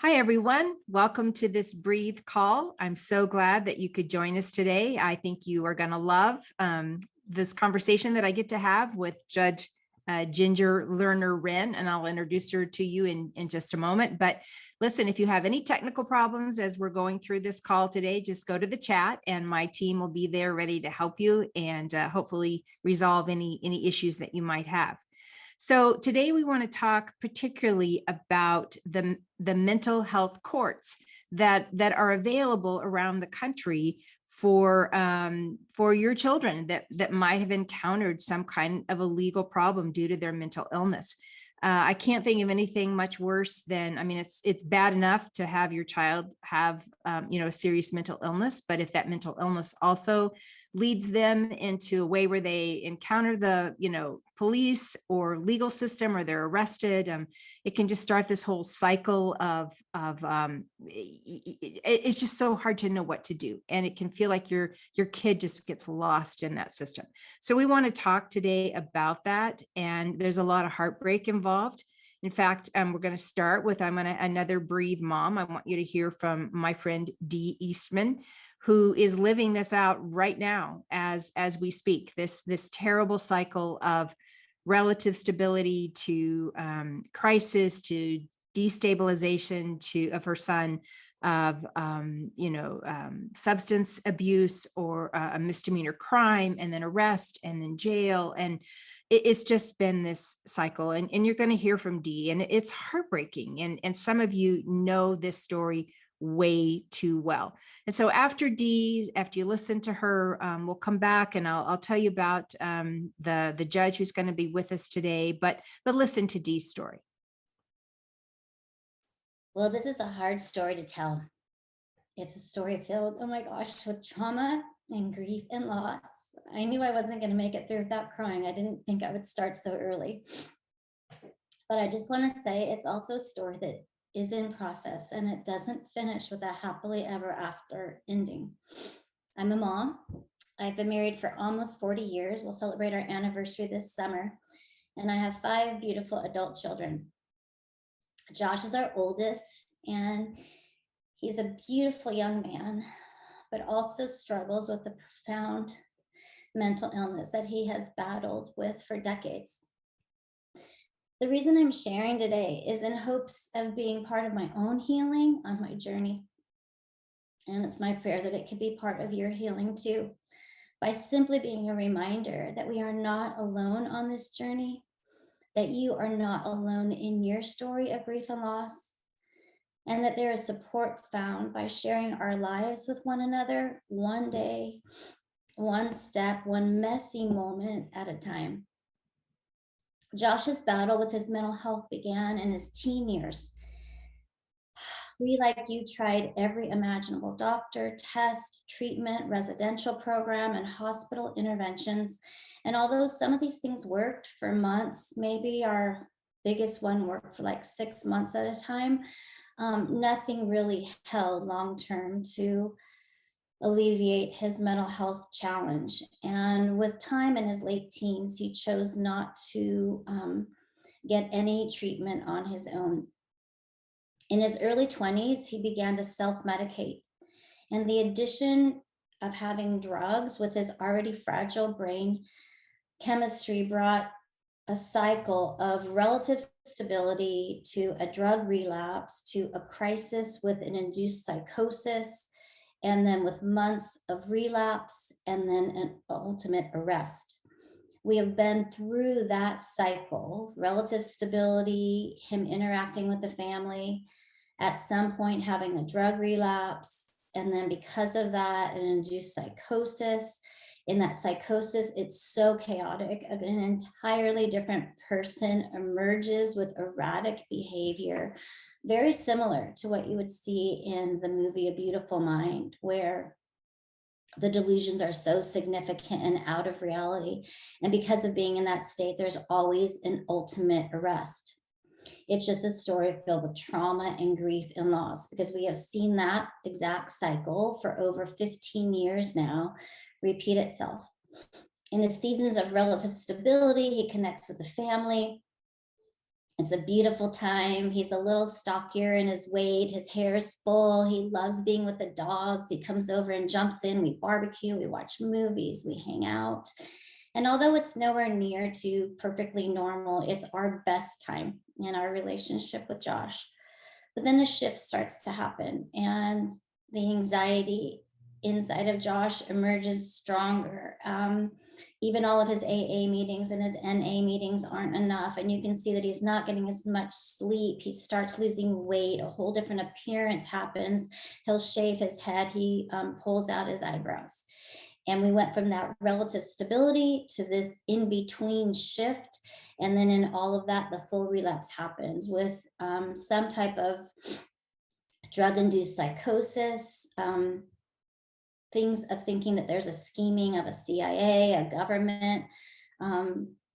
Hi, everyone. Welcome to this Breathe call. I'm so glad that you could join us today. I think you are going to love this conversation that I get to have with Judge Ginger Lerner-Wren, and I'll introduce her to you in just a moment. But listen, if you have any technical problems as we're going through this call today, just go to the chat and my team will be there ready to help you and hopefully resolve any issues that you might have. So today we want to talk particularly about the mental health courts that are available around the country for your children that might have encountered some kind of a legal problem due to their mental illness. I can't think of anything much worse than, I mean, it's bad enough to have your child have a serious mental illness, but if that mental illness also leads them into a way where they encounter the police or legal system, or they're arrested, it can just start this whole cycle of it's just so hard to know what to do, and it can feel like your kid just gets lost in that system. So we want to talk today about that, and there's a lot of heartbreak involved. In fact, we're going to start with another Breathe mom. I want you to hear from my friend Dee Eastman, who is living this out right now as we speak. This terrible cycle of relative stability to crisis to destabilization of her son, of substance abuse or a misdemeanor crime, and then arrest, and then jail, and it's just been this cycle. And you're going to hear from Dee, and it's heartbreaking. And some of you know this story way too well. And so after you listen to her, we'll come back and I'll tell you about the judge who's going to be with us today. But listen to Dee's story. Well, this is a hard story to tell. It's a story filled, oh my gosh, with trauma and grief and loss. I knew I wasn't going to make it through without crying. I didn't think I would start so early. But I just want to say it's also a story that is in process, and it doesn't finish with a happily ever after ending. I'm a mom. I've been married for almost 40 years. We'll celebrate our anniversary this summer. And I have 5 beautiful adult children. Josh is our oldest, and he's a beautiful young man, but also struggles with a profound mental illness that he has battled with for decades. The reason I'm sharing today is in hopes of being part of my own healing on my journey. And it's my prayer that it could be part of your healing too, by simply being a reminder that we are not alone on this journey, that you are not alone in your story of grief and loss, and that there is support found by sharing our lives with one another, one day, one step, one messy moment at a time. Josh's battle with his mental health began in his teen years. We, like you, tried every imaginable doctor, test, treatment, residential program, and hospital interventions. And although some of these things worked for months, maybe our biggest one worked for like 6 months at a time, nothing really held long-term to alleviate his mental health challenge. And with time in his late teens, he chose not to get any treatment on his own. In his early 20s, he began to self-medicate. And the addition of having drugs with his already fragile brain chemistry brought a cycle of relative stability to a drug relapse to a crisis with an induced psychosis, and then with months of relapse, and then an ultimate arrest. We have been through that cycle, relative stability, him interacting with the family, at some point having a drug relapse, and then because of that, an induced psychosis. In that psychosis, it's so chaotic. An entirely different person emerges with erratic behavior, very similar to what you would see in the movie A Beautiful Mind, where the delusions are so significant and out of reality. And because of being in that state, there's always an ultimate arrest. It's just a story filled with trauma and grief and loss, because we have seen that exact cycle for over 15 years now repeat itself. In his seasons of relative stability, he connects with the family. It's a beautiful time. He's a little stockier in his weight. His hair is full. He loves being with the dogs. He comes over and jumps in. We barbecue, we watch movies, we hang out. And although it's nowhere near to perfectly normal, it's our best time in our relationship with Josh. But then a shift starts to happen, and the anxiety inside of Josh emerges stronger. Even all of his AA meetings and his NA meetings aren't enough. And you can see that he's not getting as much sleep. He starts losing weight. A whole different appearance happens. He'll shave his head. He pulls out his eyebrows. And we went from that relative stability to this in-between shift. And then in all of that, the full relapse happens with some type of drug-induced psychosis, things of thinking that there's a scheming of a CIA, a government,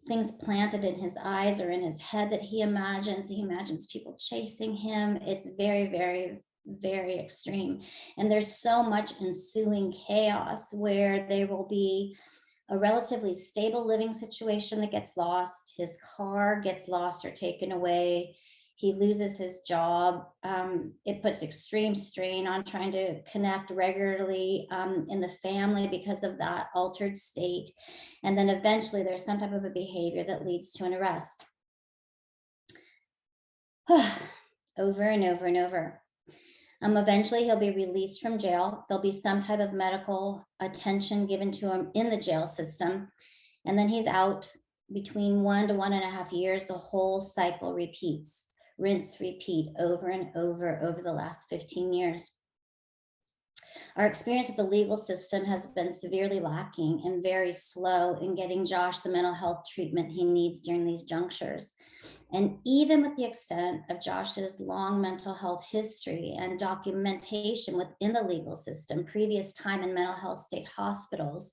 things planted in his eyes or in his head that he imagines. He imagines people chasing him. It's very, very, very extreme. And there's so much ensuing chaos where there will be a relatively stable living situation that gets lost. His car gets lost or taken away. He loses his job. It puts extreme strain on trying to connect regularly in the family because of that altered state. And then eventually there's some type of a behavior that leads to an arrest. Over and over and over. Eventually he'll be released from jail. There'll be some type of medical attention given to him in the jail system. And then he's out between 1 to 1.5 years. The whole cycle repeats. Rinse, repeat over and over the last 15 years. Our experience with the legal system has been severely lacking and very slow in getting Josh the mental health treatment he needs during these junctures. And even with the extent of Josh's long mental health history and documentation within the legal system, previous time in mental health state hospitals,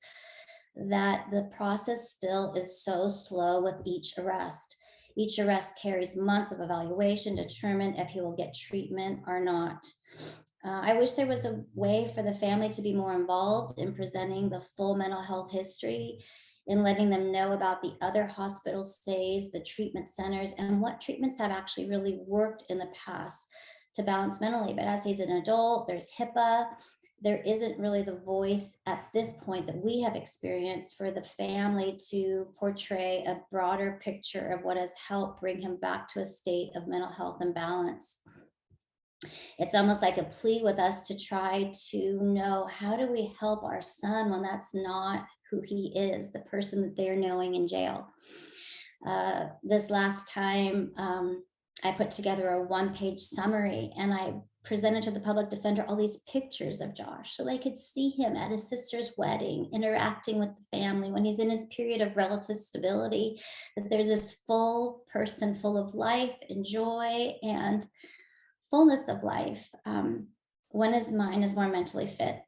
that the process still is so slow with each arrest. Each arrest carries months of evaluation to determine if he will get treatment or not. I wish there was a way for the family to be more involved in presenting the full mental health history, in letting them know about the other hospital stays, the treatment centers, and what treatments have actually really worked in the past to balance mentally. But as he's an adult, there's HIPAA. There isn't really the voice at this point that we have experienced for the family to portray a broader picture of what has helped bring him back to a state of mental health and balance. It's almost like a plea with us to try to know, how do we help our son when that's not who he is, the person that they're knowing in jail? This last time, I put together a 1-page summary, and I presented to the public defender all these pictures of Josh so they could see him at his sister's wedding, interacting with the family when he's in his period of relative stability, that there's this full person full of life and joy and fullness of life when his mind is more mentally fit.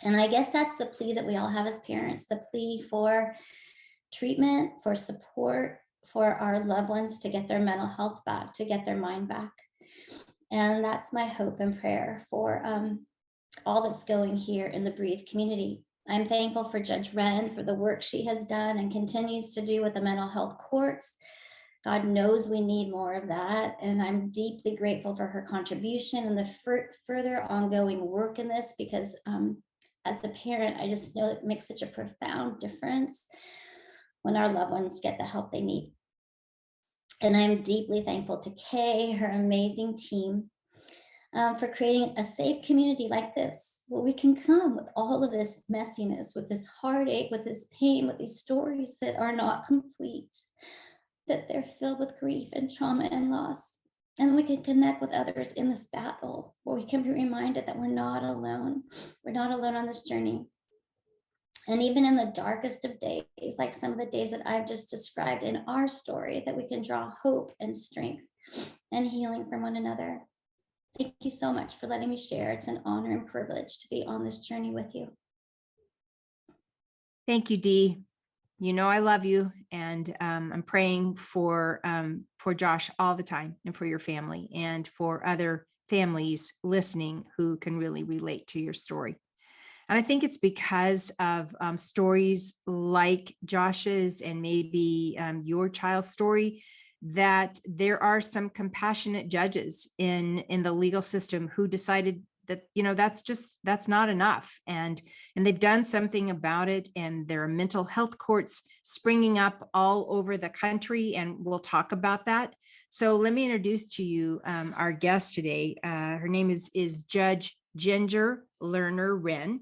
And I guess that's the plea that we all have as parents, the plea for treatment, for support, for our loved ones to get their mental health back, to get their mind back. And that's my hope and prayer for all that's going here in the Breathe community. I'm thankful for Judge Wren for the work she has done and continues to do with the mental health courts. God knows we need more of that. And I'm deeply grateful for her contribution and the further ongoing work in this, because as a parent, I just know it makes such a profound difference when our loved ones get the help they need. And I'm deeply thankful to Kay, her amazing team, for creating a safe community like this, where we can come with all of this messiness, with this heartache, with this pain, with these stories that are not complete, that they're filled with grief and trauma and loss. And we can connect with others in this battle, where we can be reminded that we're not alone. We're not alone on this journey. And even in the darkest of days, like some of the days that I've just described in our story, that we can draw hope and strength and healing from one another. Thank you so much for letting me share. It's an honor and privilege to be on this journey with you. Thank you, Dee. You know I love you, and I'm praying for Josh all the time, and for your family, and for other families listening who can really relate to your story. And I think it's because of stories like Josh's and maybe your child's story that there are some compassionate judges in the legal system who decided that, that's not enough. And they've done something about it. And there are mental health courts springing up all over the country. And we'll talk about that. So let me introduce to you our guest today. Her name is Judge Ginger Lerner-Wren.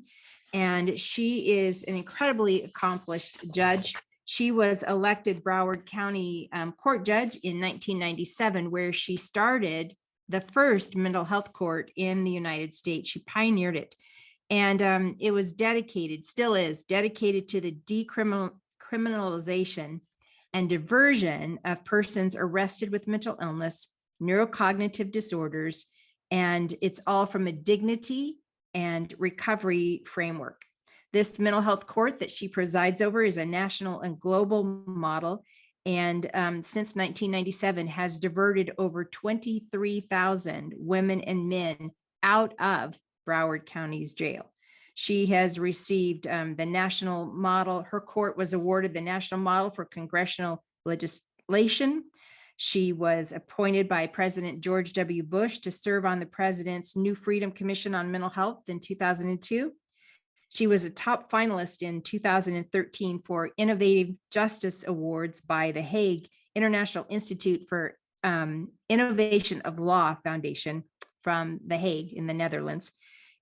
And she is an incredibly accomplished judge. She was elected Broward County Court Judge in 1997, where she started the first mental health court in the United States. She pioneered it. And it was still is dedicated to the decriminalization and diversion of persons arrested with mental illness, neuro-cognitive disorders, and it's all from a dignity and recovery framework. This mental health court that she presides over is a national and global model, and since 1997 has diverted over 23,000 women and men out of Broward County's jail. She has received the national model. Her court was awarded the national model for congressional legislation. She was appointed by President George W. Bush to serve on the president's New Freedom Commission on Mental Health in 2002. She was a top finalist in 2013 for Innovative Justice Awards by the Hague International Institute for Innovation of Law Foundation from The Hague in the Netherlands.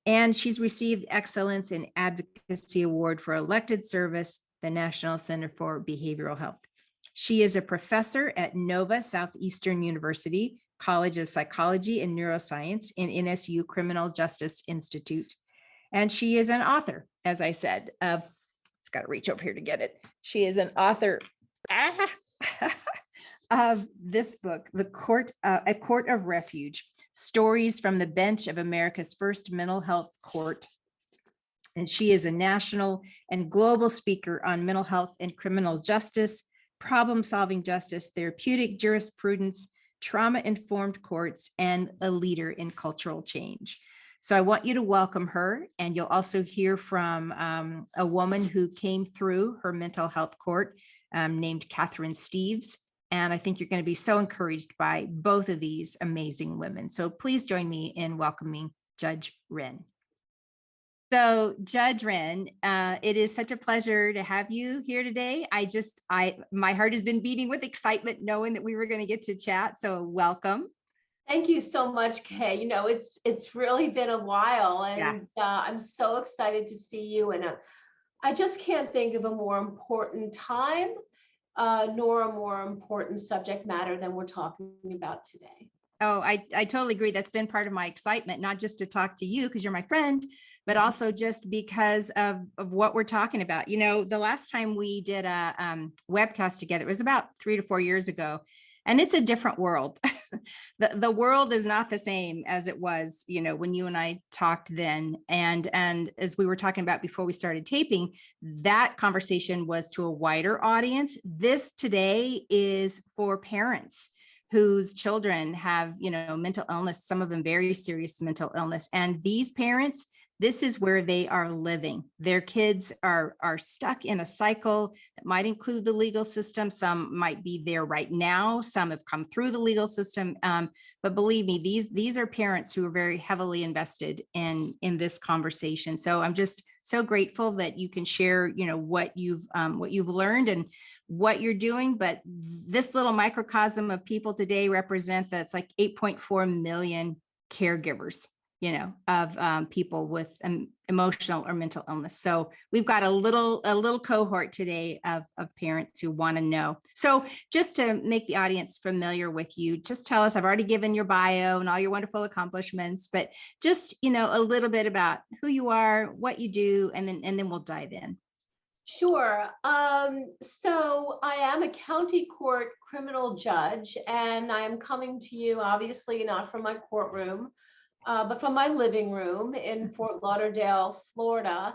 And she's received Excellence in Advocacy Award for Elected Service, the National Center for Behavioral Health. She is a professor at Nova Southeastern University College of Psychology and Neuroscience in NSU Criminal Justice Institute. And she is an author, as I said, it's got to reach over here to get it. She is an author of this book, A Court of Refuge, Stories from the Bench of America's First Mental Health Court. And she is a national and global speaker on mental health and criminal justice, problem-solving justice, therapeutic jurisprudence, trauma-informed courts, and a leader in cultural change. So I want you to welcome her, and you'll also hear from a woman who came through her mental health court named Catherine Steves. And I think you're going to be so encouraged by both of these amazing women. So please join me in welcoming Judge Wren. So Judge Wren, it is such a pleasure to have you here today. My heart has been beating with excitement knowing that we were going to get to chat. So welcome. Thank you so much, Kay. It's really been a while, and I'm so excited to see you. And I just can't think of a more important time, nor a more important subject matter than we're talking about today. Oh, I totally agree. That's been part of my excitement, not just to talk to you because you're my friend, but also just because of what we're talking about. The last time we did a webcast together, it was about 3 to 4 years ago. And it's a different world. The world is not the same as it was, when you and I talked then. And as we were talking about before we started taping, that conversation was to a wider audience. This today is for parents whose children have, mental illness, some of them very serious mental illness. And these parents, this is where they are living. Their kids are stuck in a cycle that might include the legal system. Some might be there right now. Some have come through the legal system. But believe me, these are parents who are very heavily invested in this conversation. So I'm just so grateful that you can share, what you've learned and what you're doing. But this little microcosm of people today represent that's like 8.4 million caregivers, of people with emotional or mental illness. So we've got a little cohort today of parents who want to know. So just to make the audience familiar with you, just tell us, I've already given your bio and all your wonderful accomplishments, but just, a little bit about who you are, what you do, and then we'll dive in. Sure. So I am a county court criminal judge, and I'm coming to you, obviously not from my courtroom, but from my living room in Fort Lauderdale, Florida.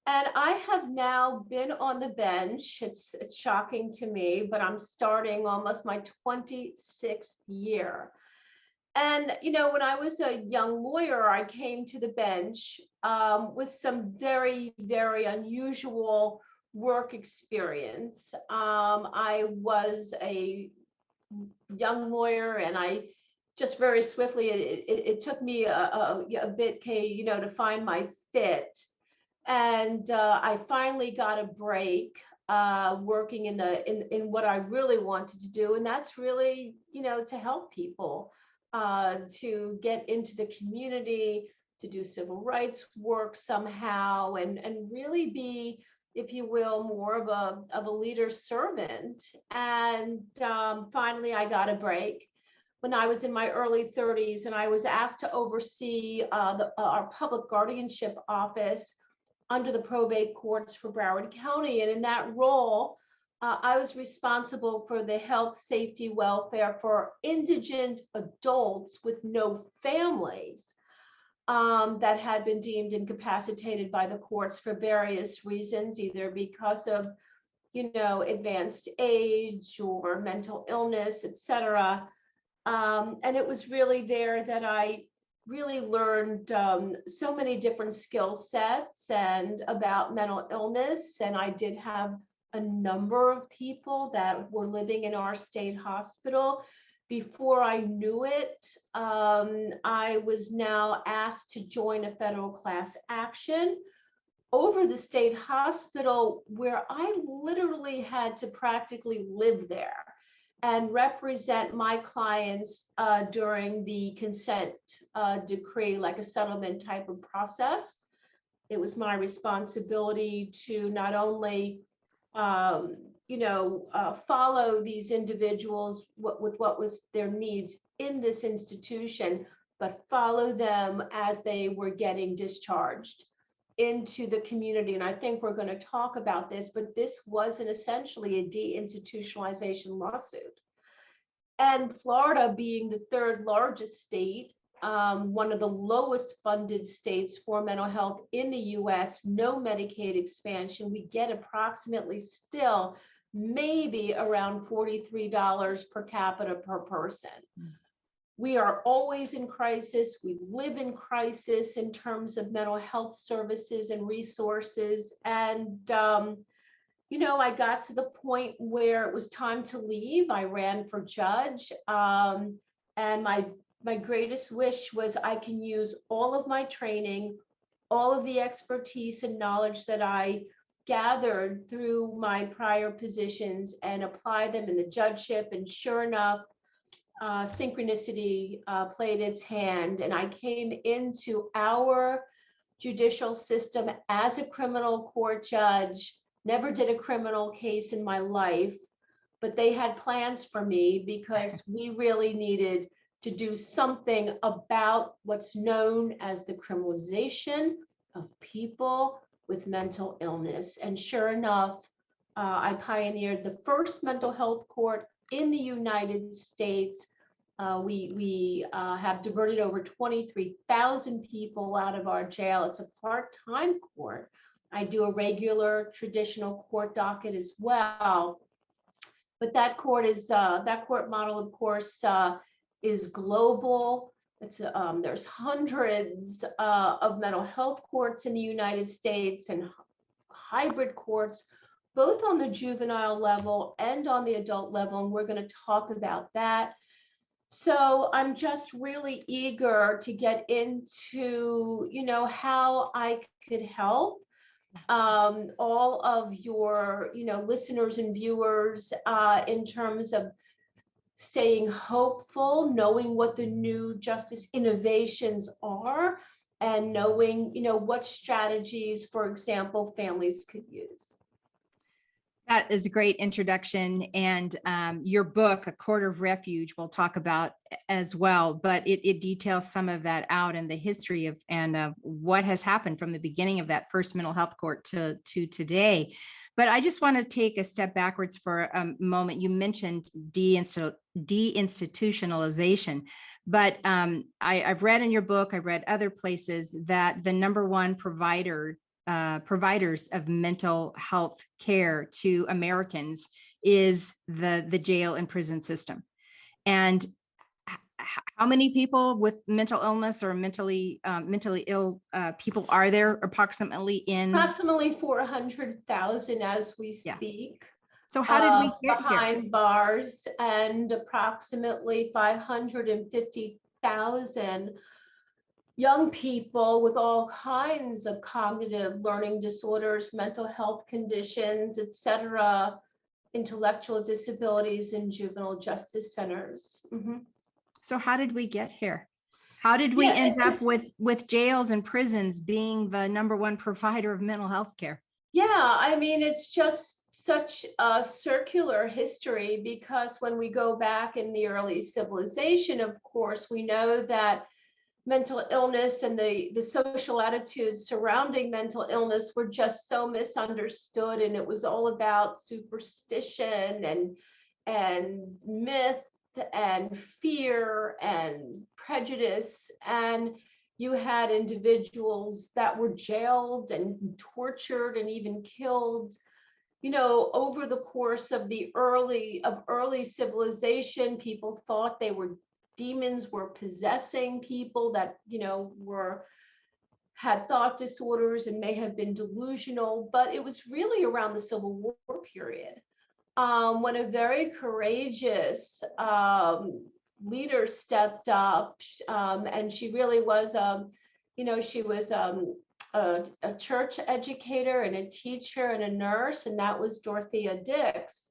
And I have now been on the bench. It's shocking to me, but I'm starting almost my 26th year. And, when I was a young lawyer, I came to the bench with some very, very unusual work experience. I was a young lawyer, and I just very swiftly, it took me a bit, Kay, to find my fit. And I finally got a break working in what I really wanted to do. And that's really, to help people to get into the community, to do civil rights work somehow, and really be, if you will, more of a leader servant. And finally, I got a break when I was in my early 30s, and I was asked to oversee our public guardianship office under the probate courts for Broward County. And in that role, I was responsible for the health, safety, welfare for indigent adults with no families that had been deemed incapacitated by the courts for various reasons, either because of, advanced age or mental illness, etc. And it was really there that I really learned so many different skill sets and about mental illness. And I did have a number of people that were living in our state hospital. Before I knew it, I was now asked to join a federal class action over the state hospital, where I literally had to practically live there and represent my clients during the consent decree, like a settlement type of process. It was my responsibility to not only, follow these individuals with what was their needs in this institution, but follow them as they were getting discharged into the community. And I think we're going to talk about this, but this wasn't essentially a deinstitutionalization lawsuit. And Florida, being the third largest state, one of the lowest funded states for mental health in the US, no Medicaid expansion, we get approximately still maybe around $43 per capita per person. We are always in crisis. We live in crisis in terms of mental health services and resources. And, I got to the point where it was time to leave. I ran for judge. And my greatest wish was I can use all of my training, all of the expertise and knowledge that I gathered through my prior positions and apply them in the judgeship. And sure enough, synchronicity played its hand, and I came into our judicial system as a criminal court judge. Never did a criminal case in my life, but they had plans for me because we really needed to do something about what's known as the criminalization of people with mental illness. And sure enough, I pioneered the first mental health court in the United States. We have diverted over 23,000 people out of our jail. It's a part-time court. I do a regular traditional court docket as well. But that court model, of course, is global. There's hundreds of mental health courts in the United States and hybrid courts, both on the juvenile level and on the adult level, and we're going to talk about that. So I'm just really eager to get into, how I could help all of your, listeners and viewers in terms of staying hopeful, knowing what the new justice innovations are, and knowing, what strategies, for example, families could use. That is a great introduction. And your book, A Court of Refuge, we'll talk about as well, but it details some of that out and the history of what has happened from the beginning of that first mental health court to today. But I just want to take a step backwards for a moment. You mentioned deinstitutionalization, but I've read in your book, I've read other places that the number one providers of mental health care to Americans is the jail and prison system. And how many people with mental illness or mentally ill people are there approximately in? Approximately 400,000 as we speak. So how did we get here? behind bars, and approximately 550,000 young people with all kinds of cognitive learning disorders, mental health conditions, etc., intellectual disabilities in juvenile justice centers. So how did we get here? How did we Yeah, end up it's- with jails and prisons being the #1 provider of mental health care? Yeah, I mean, it's just such a circular history, because when we go back in the early civilization, of course, we know that mental illness and the social attitudes surrounding mental illness were just so misunderstood, and it was all about superstition and myth and fear and prejudice. And you had individuals that were jailed and tortured and even killed, over the course of the early civilization. People thought demons were possessing people that, had thought disorders and may have been delusional. But it was really around the Civil War period, when a very courageous leader stepped up, and she really was, she was a church educator and a teacher and a nurse, and that was Dorothea Dix,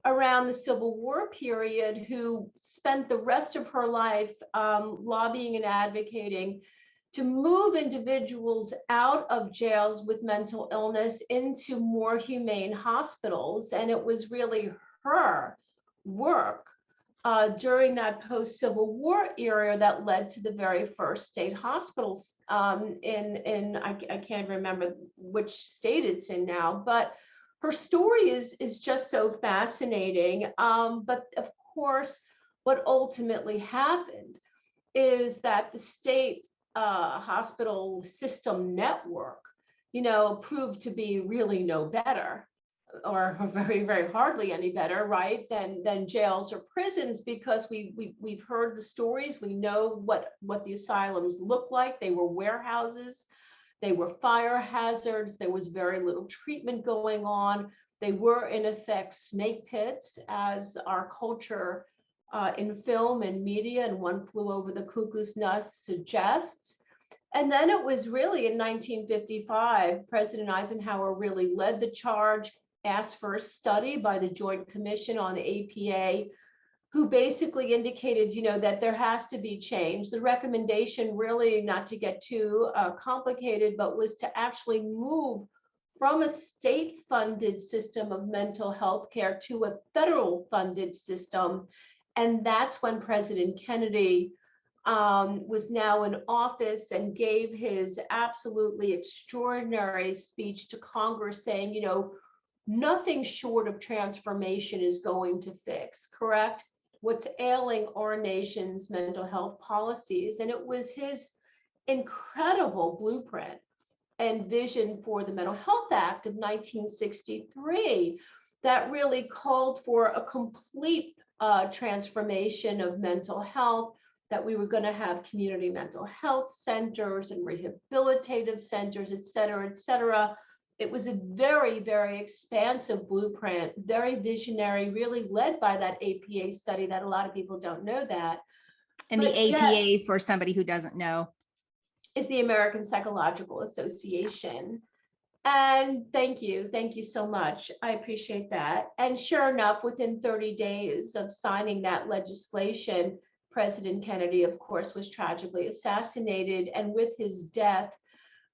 around the Civil War period, who spent the rest of her life lobbying and advocating to move individuals out of jails with mental illness into more humane hospitals. And it was really her work during that post-Civil War era that led to the very first state hospitals I can't remember which state it's in now, but her story is just so fascinating. But of course, what ultimately happened is that the state hospital system network, proved to be really no better, or very, very hardly any better, right, than jails or prisons, because we've heard the stories. We know what the asylums looked like. They were warehouses. They were fire hazards. There was very little treatment going on. They were, in effect, snake pits, as our culture in film and media and One Flew Over the Cuckoo's Nest suggests. And then it was really in 1955, President Eisenhower really led the charge, asked for a study by the Joint Commission on the APA, who basically indicated, that there has to be change. The recommendation, really, not to get too complicated, but was to actually move from a state-funded system of mental health care to a federal-funded system. And that's when President Kennedy was now in office and gave his absolutely extraordinary speech to Congress, saying, nothing short of transformation is going to fix, correct, what's ailing our nation's mental health policies. And it was his incredible blueprint and vision for the Mental Health Act of 1963 that really called for a complete transformation of mental health, that we were going to have community mental health centers and rehabilitative centers, et cetera, et cetera. It was a very, very expansive blueprint, very visionary, really led by that APA study that a lot of people don't know that. And But the APA, for somebody who doesn't know, is the American Psychological Association. And thank you so much. I appreciate that. And sure enough, within 30 days of signing that legislation, President Kennedy, of course, was tragically assassinated. And with his death,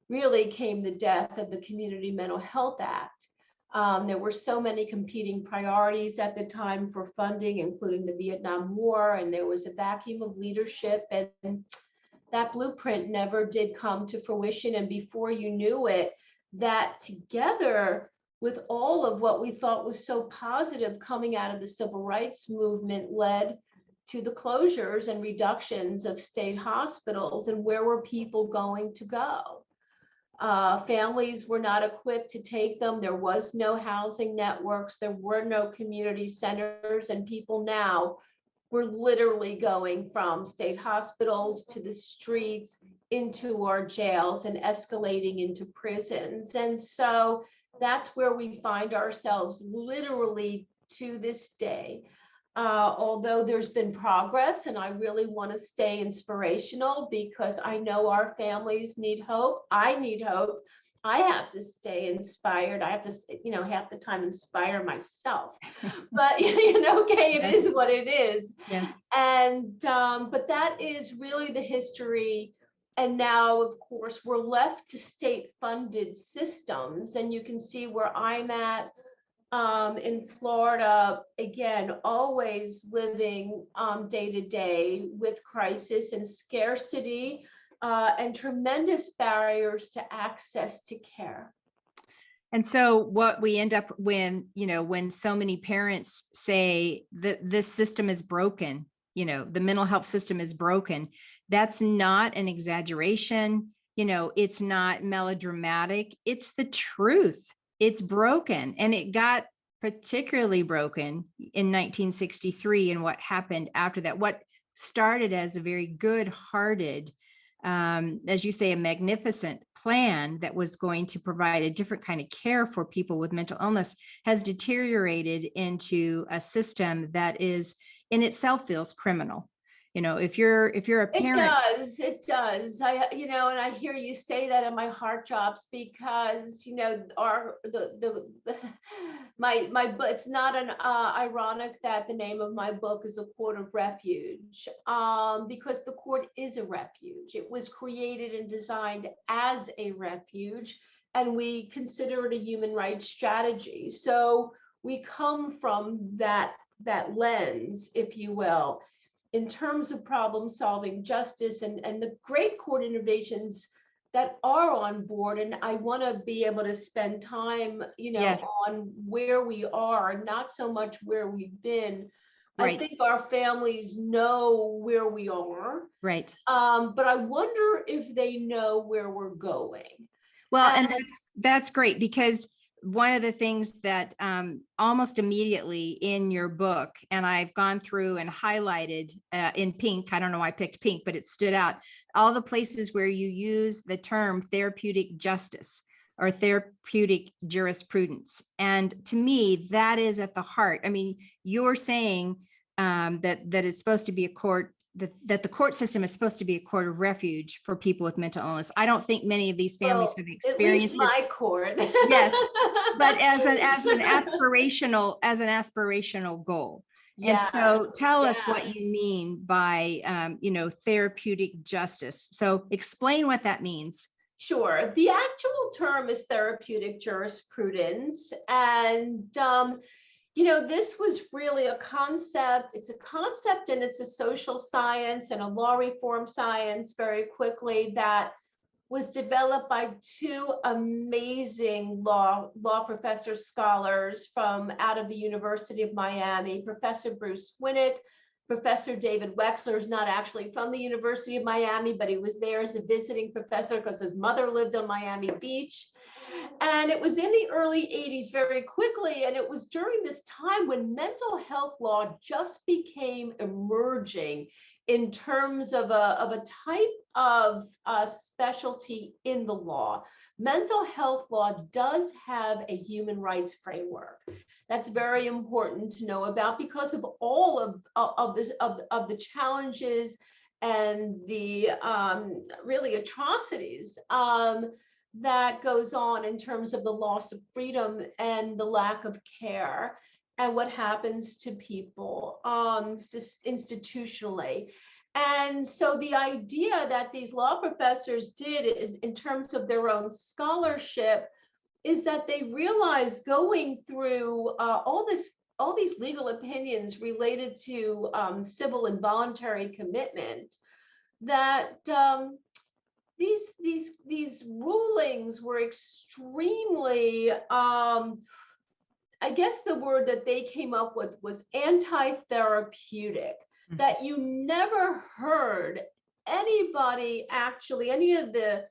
really came the death of the Community Mental Health Act. There were so many competing priorities at the time for funding, including the Vietnam War, and there was a vacuum of leadership, and that blueprint never did come to fruition. And before you knew it, that, together with all of what we thought was so positive coming out of the civil rights movement, led to the closures and reductions of state hospitals. And where were people going to go? Families were not equipped to take them. There was no housing networks. There were no community centers. And people now were literally going from state hospitals to the streets, into our jails, and escalating into prisons. And so That's where we find ourselves literally to this day. Although there's been progress, and I really want to stay inspirational because I know our families need hope. I need hope. I have to stay inspired. I have to, half the time inspire myself. But okay, it Yes. is what it is. Yes. And but that is really the history. And now, of course, we're left to state-funded systems, and you can see where I'm at in Florida, again, always living day to day with crisis and scarcity and tremendous barriers to access to care. And so what we end up when so many parents say that this system is broken, the mental health system is broken, that's not an exaggeration. It's not melodramatic. It's the truth. It's broken. And it got particularly broken in 1963 and what happened after that. What started as a very good-hearted, as you say, a magnificent plan that was going to provide a different kind of care for people with mental illness has deteriorated into a system that is in itself feels criminal. If you're a parent. It does. And I hear you say that, and my heart drops because, my book, it's not an ironic that the name of my book is A Court of Refuge, because the court is a refuge. It was created and designed as a refuge, and we consider it a human rights strategy. So we come from that lens, if you will, in terms of problem solving, justice, and the great court innovations that are on board. And I want to be able to spend time, Yes. on where we are, not so much where we've been. Right. I think our families know where we are. Right. But I wonder if they know where we're going. Well, and that's great, because one of the things that almost immediately in your book, and I've gone through and highlighted in pink, I don't know why I picked pink, but it stood out, all the places where you use the term therapeutic justice or therapeutic jurisprudence. And to me, that is at the heart. I mean, you're saying that it's supposed to be a court, that the court system is supposed to be a court of refuge for people with mental illness. I don't think many of these families have experienced at least my court. Yes, but as an aspirational goal. And so tell us what you mean by therapeutic justice. So explain what that means. Sure. The actual term is therapeutic jurisprudence. And this was really a concept. It's a concept, and it's a social science and a law reform science very quickly that was developed by two amazing law professor scholars from out of the University of Miami, Professor Bruce Winnick. Professor David Wexler is not actually from the University of Miami, but he was there as a visiting professor because his mother lived on Miami Beach. And it was in the early 80s very quickly. And it was during this time when mental health law just became emerging in terms of a type of specialty in the law. Mental health law does have a human rights framework. That's very important to know about because of all of the challenges and the really atrocities that goes on in terms of the loss of freedom and the lack of care and what happens to people institutionally. And so the idea that these law professors did is, in terms of their own scholarship, is that they realized going through all these legal opinions related to civil and voluntary commitment, that these rulings were extremely, I guess the word that they came up with was anti-therapeutic. That you never heard anybody, actually any of the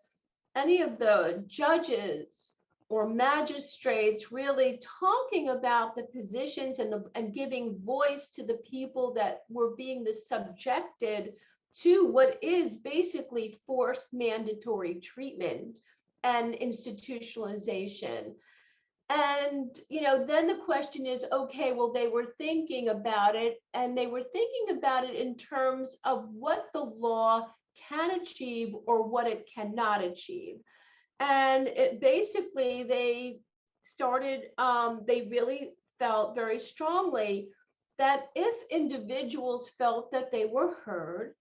judges or magistrates really talking about the positions and giving voice to the people that were being subjected to what is basically forced mandatory treatment and institutionalization. And, then the question is, okay, well, they were thinking about it, and they were thinking about it in terms of what the law can achieve or what it cannot achieve. And it basically, they started, they really felt very strongly that if individuals felt that they were heard,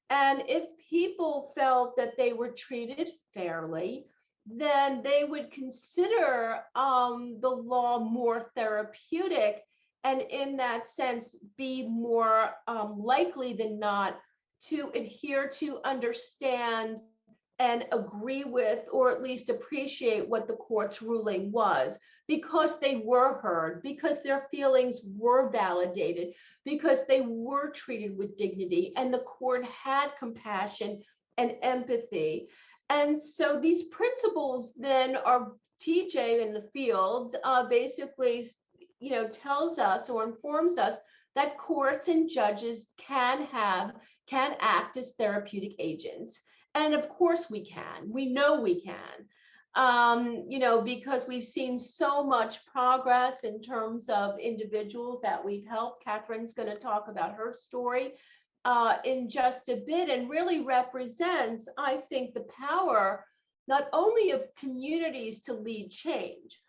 and if people felt that they were treated fairly, then they would consider the law more therapeutic, and in that sense, be more likely than not to adhere to, understand, and agree with, or at least appreciate what the court's ruling was, because they were heard, because their feelings were validated, because they were treated with dignity, and the court had compassion and empathy. And so these principles then are, TJ in the field basically, tells us or informs us that courts and judges can act as therapeutic agents. And of course we can. We know we can. Because we've seen so much progress in terms of individuals that we've helped. Catherine's going to talk about her story in just a bit, and really represents, I think, the power not only of communities to lead change,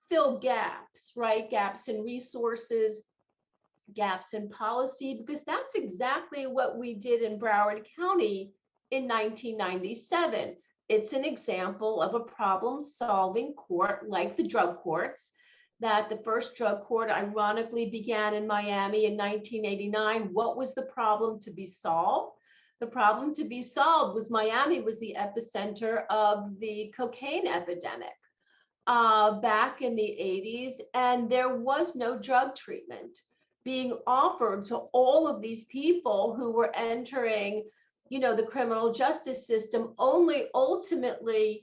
fill gaps, right? Gaps in resources, gaps in policy, because that's exactly what we did in Broward County in 1997. It's an example of a problem-solving court like the drug courts, that the first drug court ironically began in Miami in 1989. What was the problem to be solved? The problem to be solved was Miami was the epicenter of the cocaine epidemic back in the 80s, and there was no drug treatment being offered to all of these people who were entering the criminal justice system, only ultimately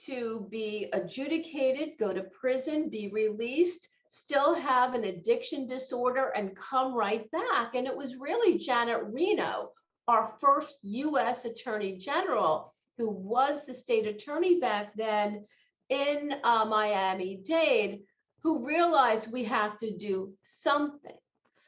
to be adjudicated, go to prison, be released, still have an addiction disorder, and come right back. And it was really Janet Reno, our first US Attorney General, who was the state attorney back then in Miami-Dade, who realized we have to do something.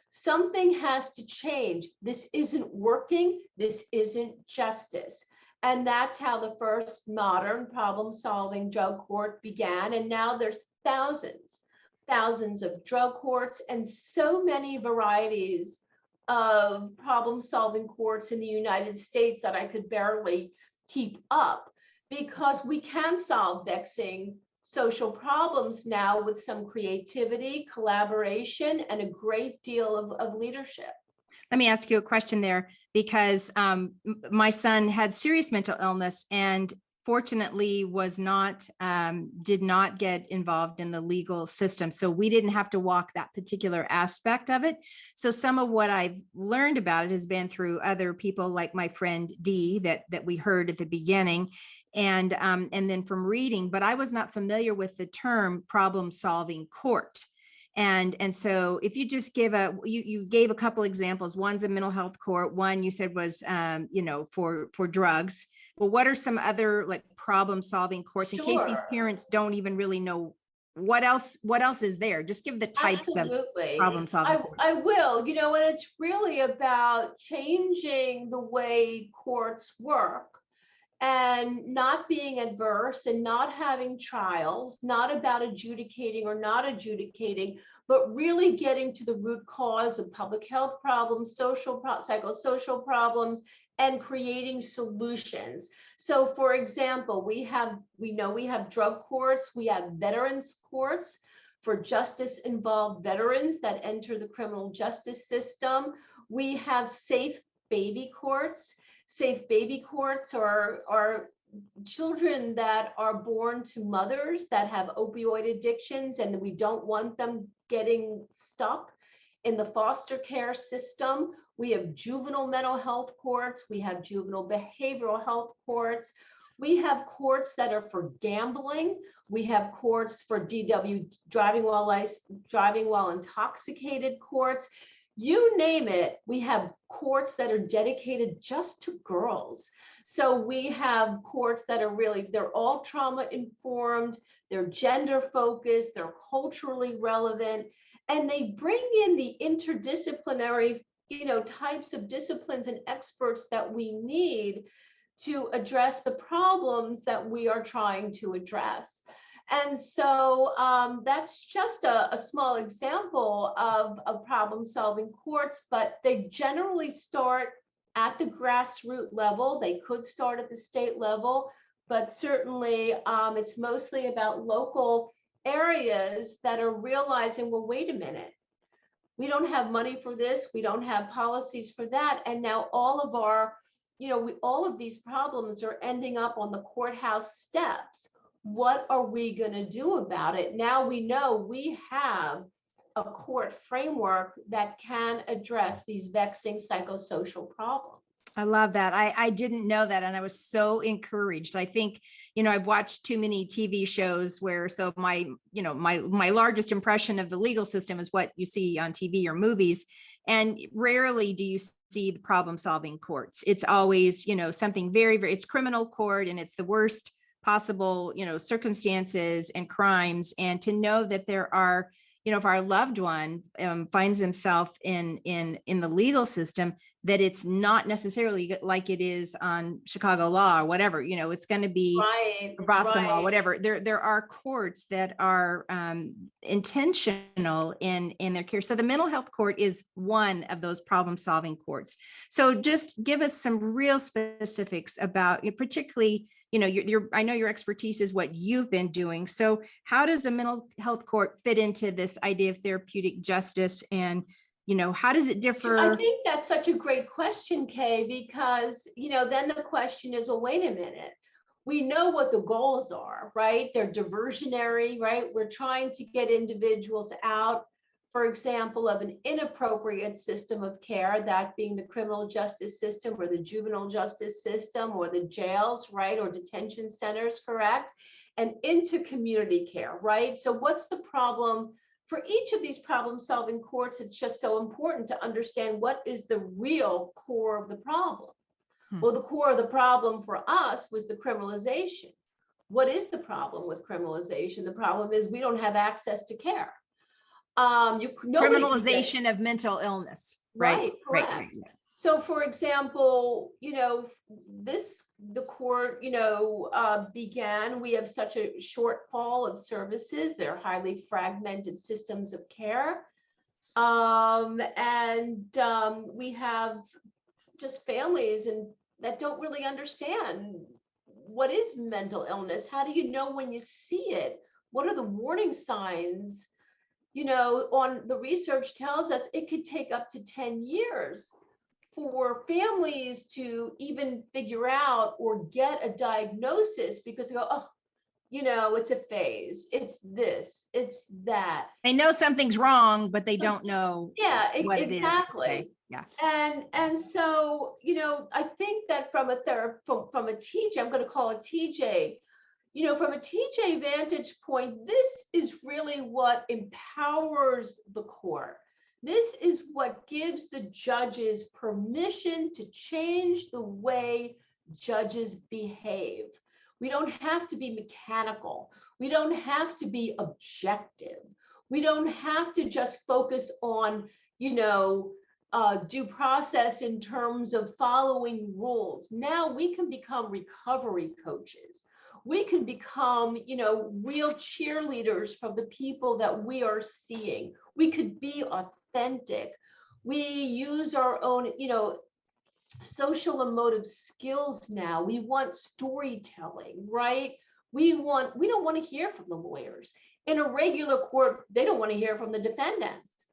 Something has to change. This isn't working. This isn't justice. And that's how the first modern problem-solving drug court began. And now there's thousands of drug courts, and so many varieties of problem-solving courts in the United States that I could barely keep up, because we can solve vexing social problems now with some creativity, collaboration, and a great deal of leadership. Let me ask you a question there, because my son had serious mental illness and fortunately did not get involved in the legal system. So we didn't have to walk that particular aspect of it. So some of what I've learned about it has been through other people like my friend Dee that we heard at the beginning. And then from reading, but I was not familiar with the term problem-solving court. And so if you just give you gave a couple examples. One's a mental health court. One you said was, for drugs. Well, what are some other like problem-solving courts in case these parents don't even really know what else is there? Just give the types Absolutely. of problem-solving courts. I will, and it's really about changing the way courts work, and not being adverse, and not having trials, not about adjudicating or not adjudicating, but really getting to the root cause of public health problems, psychosocial problems, and creating solutions. So for example, we know we have drug courts, we have veterans courts for justice involved veterans that enter the criminal justice system. We have safe baby courts. Safe baby courts are children that are born to mothers that have opioid addictions, and we don't want them getting stuck in the foster care system. We have juvenile mental health courts. We have juvenile behavioral health courts. We have courts that are for gambling. We have courts for DW, driving while intoxicated courts. You name it, we have courts that are dedicated just to girls. So we have courts that are they're all trauma informed. they're gender focused, they're culturally relevant, and they bring in the interdisciplinary, types of disciplines and experts that we need to address the problems that we are trying to address. And so that's just a small example of problem-solving courts, but they generally start at the grassroots level. They could start at the state level, but certainly it's mostly about local areas that are realizing, well, wait a minute, we don't have money for this, we don't have policies for that, and now all of our, all of these problems are ending up on the courthouse steps. What are we going to do about it? Now we know we have a court framework that can address these vexing psychosocial problems. I love that. I didn't know that. And I was so encouraged. I think, I've watched too many TV shows where, so my largest impression of the legal system is what you see on TV or movies. And rarely do you see the problem solving courts. It's always, something very, very, it's criminal court, and it's the worst possible, circumstances and crimes. And to know that there are, if our loved one finds himself in the legal system, that it's not necessarily like it is on Chicago law or whatever, it's going to be Boston law, whatever. There are courts that are intentional in their care. So the mental health court is one of those problem solving courts. So just give us some real specifics about, particularly, I know your expertise is what you've been doing. So how does the mental health court fit into this idea of therapeutic justice, and how does it differ? I think that's such a great question, Kay, because, then the question is, well, wait a minute. We know what the goals are, right? They're diversionary, right? We're trying to get individuals out, for example, of an inappropriate system of care, that being the criminal justice system or the juvenile justice system or the jails, right? Or detention centers, correct? And into community care, right? So what's the problem? For each of these problem-solving courts, it's just so important to understand what is the real core of the problem. Well, the core of the problem for us was the criminalization. What is the problem with criminalization? The problem is we don't have access to care. Criminalization of mental illness, right? Correct. Right. So, for example, the court, began, we have such a shortfall of services. They're highly fragmented systems of care. We have just families that don't really understand what is mental illness. How do you know when you see it? What are the warning signs? On the research tells us it could take up to 10 years for families to even figure out or get a diagnosis, because they go, oh, it's a phase, it's this, it's that. They know something's wrong, but they don't know what exactly. it is. Yeah. And so, I think that from a TJ, I'm going to call it TJ, from a TJ vantage point, this is really what empowers the court. This is what gives the judges permission to change the way judges behave. We don't have to be mechanical. We don't have to be objective. We don't have to just focus on, due process in terms of following rules. Now we can become recovery coaches. We can become, real cheerleaders from the people that we are seeing. We could be authentic. We use our own, social emotive skills now. We want storytelling, right? We don't want to hear from the lawyers. In a regular court, they don't want to hear from the defendants.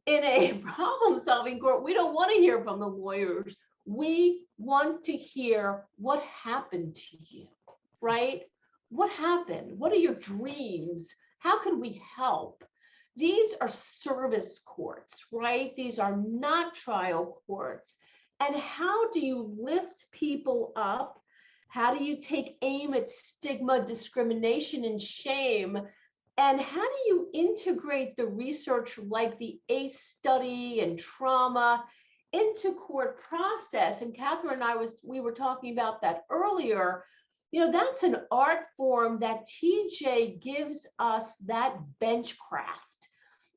In a problem-solving court, we don't want to hear from the lawyers. We want to hear what happened to you, right? What happened? What are your dreams? How can we help? These are service courts, right? These are not trial courts. And how do you lift people up? How do you take aim at stigma, discrimination, and shame? And how do you integrate the research like the ACE study and trauma into court process? And Catherine and we were talking about that earlier. that's an art form that TJ gives us that benchcraft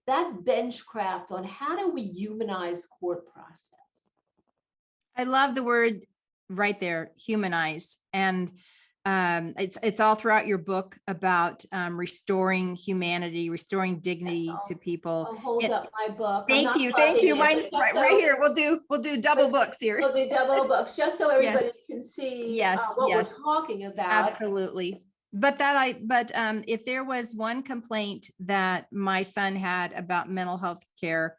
on how do we humanize court process. I love the word right there, humanize. And it's all throughout your book about restoring humanity, restoring dignity to people. I'll hold up my book. Thank you. Mine's right here. We'll do double books here. We'll do double books just so everybody Yes. can see Yes, what yes. we're talking about. Absolutely. But if there was one complaint that my son had about mental health care,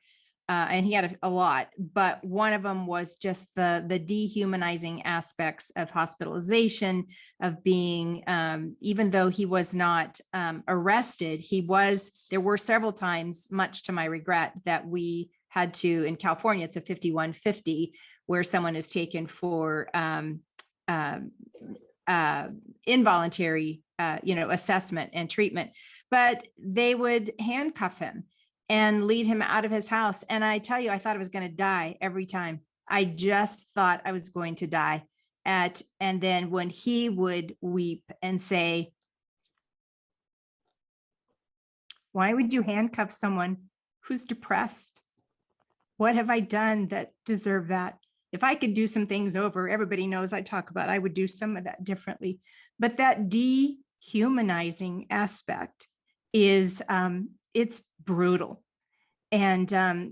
and he had a lot, but one of them was just the dehumanizing aspects of hospitalization, of being, even though he was not arrested, there were several times, much to my regret, that we had to, in California, it's a 5150, where someone is taken for involuntary assessment and treatment, but they would handcuff him and lead him out of his house. And I tell you, I thought I was going to die every time. I just thought I was going to die. And then when he would weep and say, why would you handcuff someone who's depressed? What have I done that deserve that? If I could do some things over, everybody knows I would do some of that differently. But that dehumanizing aspect is, it's brutal. And to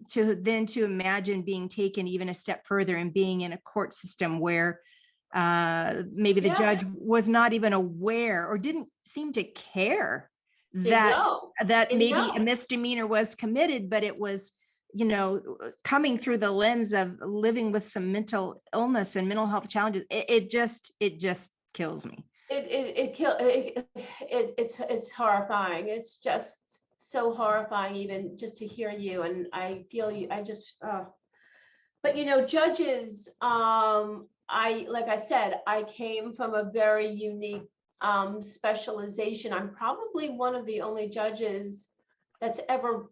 imagine being taken even a step further and being in a court system where maybe the judge was not even aware or didn't seem to care that maybe a misdemeanor was committed, but it was, coming through the lens of living with some mental illness and mental health challenges. It just kills me. It's horrifying. It's just so horrifying, even just to hear you. And I feel you. But judges. Like I said, I came from a very unique specialization. I'm probably one of the only judges that's ever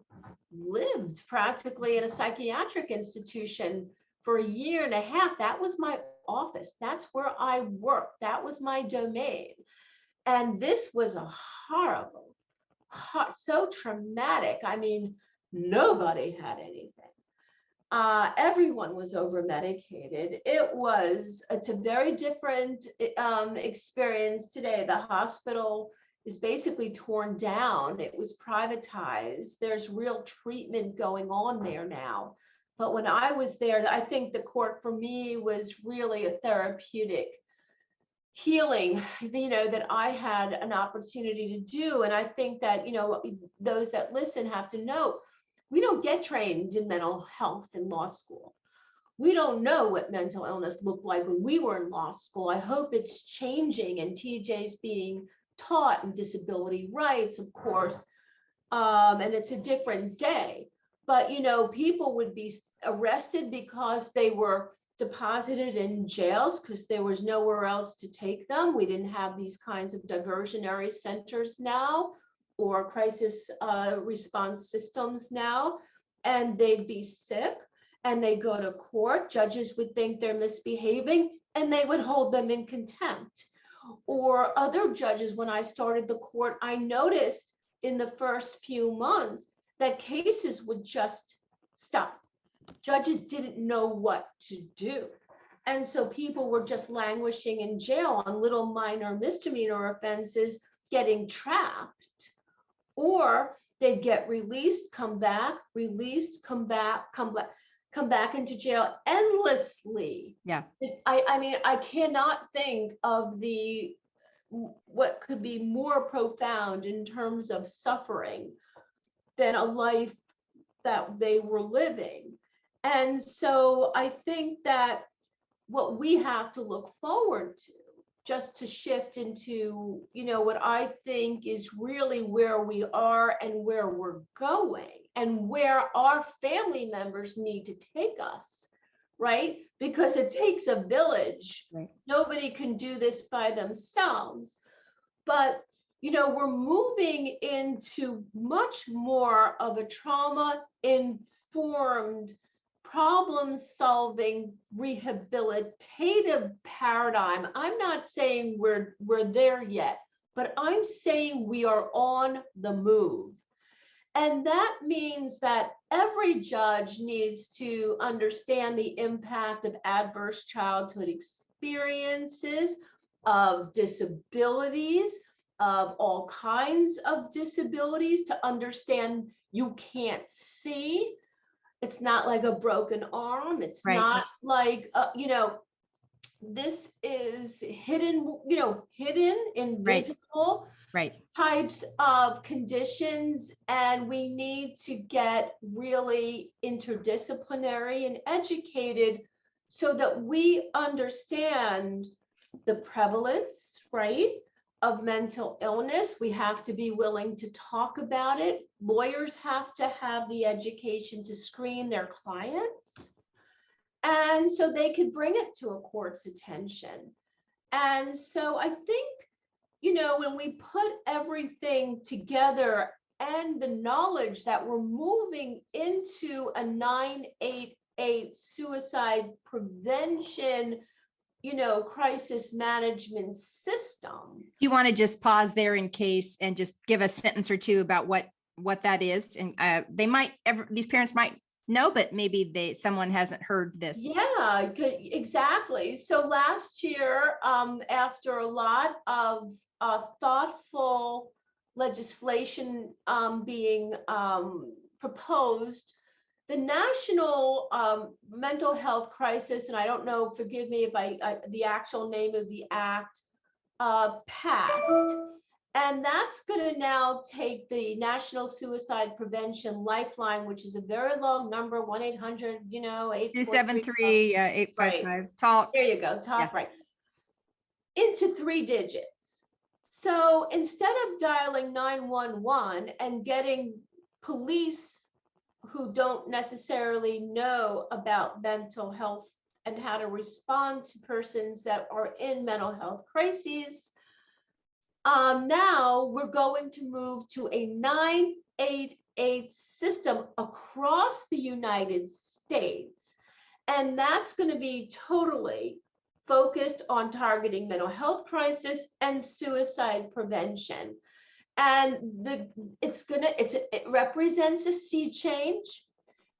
lived practically in a psychiatric institution for a year and a half. That was my office. That's where I worked. That was my domain. And this was a horrible, so traumatic. I mean, nobody had anything. Everyone was over medicated. It's a very different experience today. The hospital is basically torn down. It was privatized. There's real treatment going on there now. But when I was there, I think the court for me was really a therapeutic healing, that I had an opportunity to do. And I think that, those that listen have to know, we don't get trained in mental health in law school. We don't know what mental illness looked like when we were in law school. I hope it's changing and TJ's being taught, and disability rights, of course, and it's a different day. But people would be arrested because they were deposited in jails because there was nowhere else to take them. We didn't have these kinds of diversionary centers now, or crisis response systems now, and they'd be sick and they go to court. Judges would think they're misbehaving and they would hold them in contempt. Or other judges, when I started the court, I noticed in the first few months that cases would just stop. Judges didn't know what to do. And so people were just languishing in jail on little minor misdemeanor offenses, getting trapped. Or they'd get released, come back, released, come back into jail endlessly. Yeah. I mean, I cannot think of what could be more profound in terms of suffering than a life that they were living. And so I think that what we have to look forward to, just to shift into, what I think is really where we are and where we're going and where our family members need to take us, right? Because it takes a village. Right. Nobody can do this by themselves. But, we're moving into much more of a trauma-informed problem-solving rehabilitative paradigm. I'm not saying we're there yet, but I'm saying we are on the move. And that means that every judge needs to understand the impact of adverse childhood experiences, of disabilities, of all kinds of disabilities, to understand you can't see. It's not like a broken arm. It's Right. not like, this is hidden, invisible. Right. Types of conditions, and we need to get really interdisciplinary and educated so that we understand the prevalence, right, of mental illness. We have to be willing to talk about it. Lawyers have to have the education to screen their clients, and so they could bring it to a court's attention. And so I think, when we put everything together and the knowledge that we're moving into a 988 suicide prevention, crisis management system. Do you want to just pause there in case and just give a sentence or two about what that is? And these parents might know, but maybe someone hasn't heard this. Yeah, exactly. So last year, after a lot of thoughtful legislation being proposed, the national mental health crisis, and I don't know, forgive me if the actual name of the act passed. And that's going to now take the National Suicide Prevention Lifeline, which is a very long number, 1-800, 273 855 talk. There you go, talk, right, into 3 digits. So instead of dialing 911 and getting police who don't necessarily know about mental health and how to respond to persons that are in mental health crises, now we're going to move to a 988 system across the United States. And that's going to be totally focused on targeting mental health crisis and suicide prevention. And it represents a sea change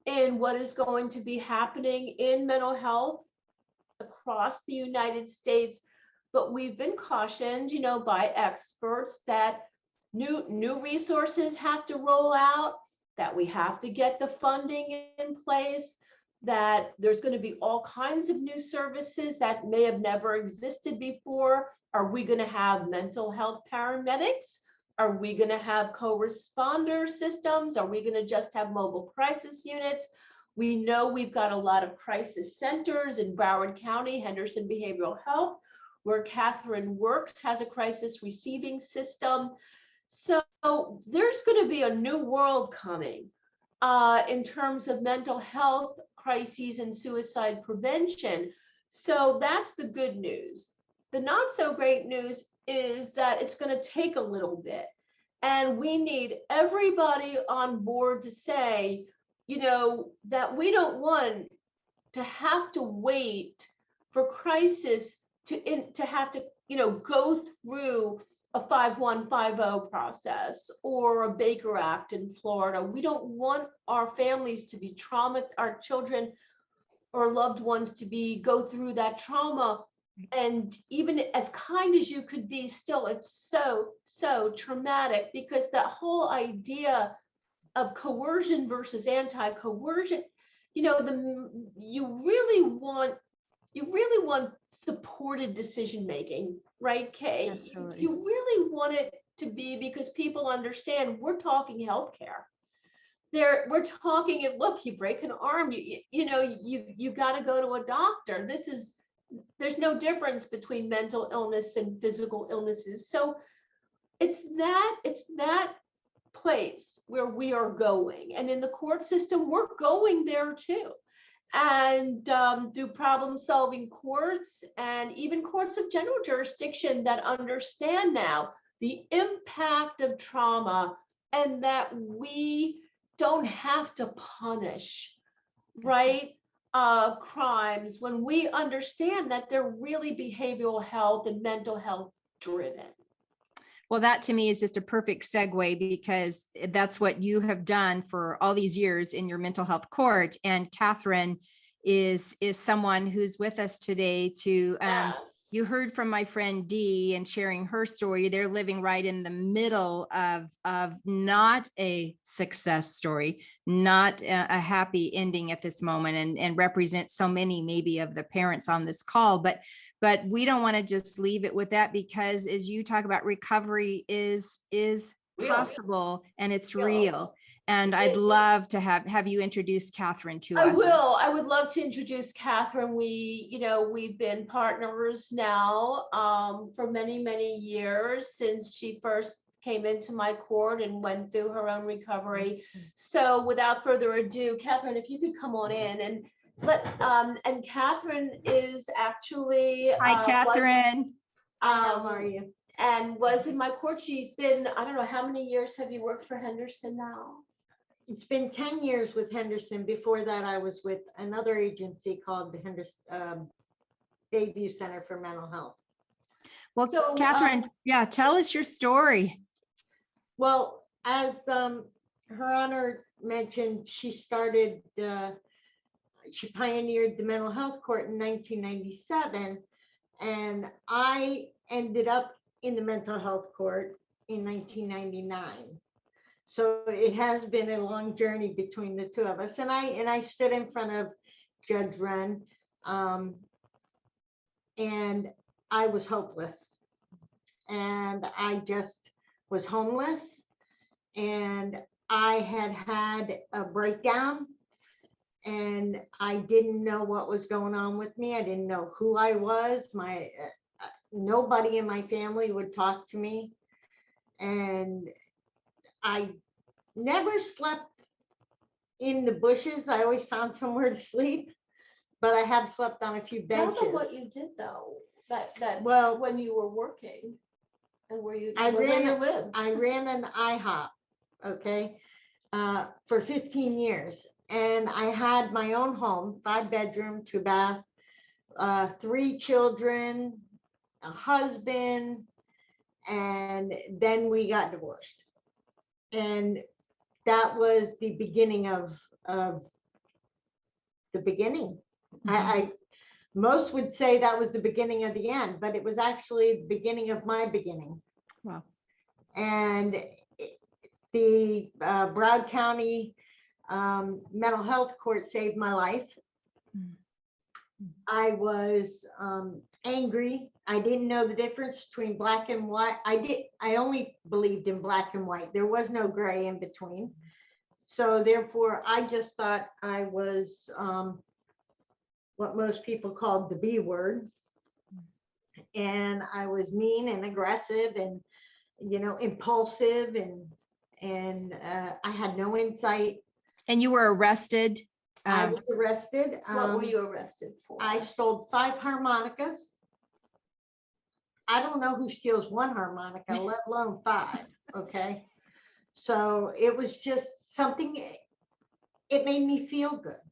in what is going to be happening in mental health across the United States. But we've been cautioned, by experts that new resources have to roll out, that we have to get the funding in place, that there's going to be all kinds of new services that may have never existed before. Are we going to have mental health paramedics? Are we going to have co-responder systems? Are we going to just have mobile crisis units? We know we've got a lot of crisis centers in Broward County, Henderson Behavioral Health, where Catherine works, has a crisis receiving system. So there's going to be a new world coming in terms of mental health crises and suicide prevention. So that's the good news. The not so great news is that it's going to take a little bit. And we need everybody on board to say, that we don't want to have to wait for crisis to have to, go through a 5150 process or a Baker Act in Florida. We don't want our families to be our children or loved ones to go through that trauma. And even as kind as you could be, still, it's so traumatic, because that whole idea of coercion versus anti-coercion, you really want supported decision making, right, Kay? Absolutely. You really want it to be, because people understand we're talking healthcare. We're talking, look, you break an arm, you got to go to a doctor. There's no difference between mental illness and physical illnesses. So it's that place where we are going. And in the court system, we're going there too. And through problem-solving courts and even courts of general jurisdiction that understand now the impact of trauma, and that we don't have to punish, right? crimes when we understand that they're really behavioral health and mental health driven. Well, that to me is just a perfect segue, because that's what you have done for all these years in your mental health court. And Catherine is someone who's with us today to, you heard from my friend Dee and sharing her story. They're living right in the middle of not a success story, not a happy ending at this moment, and represent so many maybe of the parents on this call. But we don't want to just leave it with that, because as you talk about, recovery is Real. possible and it's Real. real. And I'd love to have you introduce Catherine to us. I would love to introduce Catherine. We've been partners now for many, many years, since she first came into my court and went through her own recovery. So without further ado, Catherine, if you could come on in and and Catherine is actually Hi, Catherine. How are you? And was in my court. She's been, I don't know, how many years have you worked for Henderson now? It's been 10 years with Henderson. Before that, I was with another agency called the Henderson Bayview Center for Mental Health. Well, So, Catherine, yeah, tell us your story. Well, as Her Honor mentioned, she pioneered the mental health court in 1997, and I ended up in the mental health court in 1999. So it has been a long journey between the two of us. And I stood in front of Judge Wren, and I was hopeless. And I just was homeless. And I had a breakdown, and I didn't know what was going on with me. I didn't know who I was. Nobody in my family would talk to me. And I never slept in the bushes. I always found somewhere to sleep, but I have slept on a few benches. Tell them what you did though. Well, when you were working and where you lived. I ran an IHOP, okay, for 15 years. And I had my own home, 5-bedroom, 2-bath, 3 children, a husband, and then we got divorced. And that was the beginning of the beginning. Mhm. Most would say that was the beginning of the end, but it was actually the beginning of my beginning. Wow. And the Broward County Mental Health Court saved my life. Mhm. I was angry. I didn't know the difference between black and white. I only believed in black and white. There was no gray in between. So therefore, I just thought I was what most people called the B word. And I was mean and aggressive and, impulsive, and I had no insight. And you were arrested. I was arrested. What were you arrested for? I stole 5 harmonicas. I don't know who steals 1 harmonica, let alone 5. Okay. So it was just something, it made me feel good.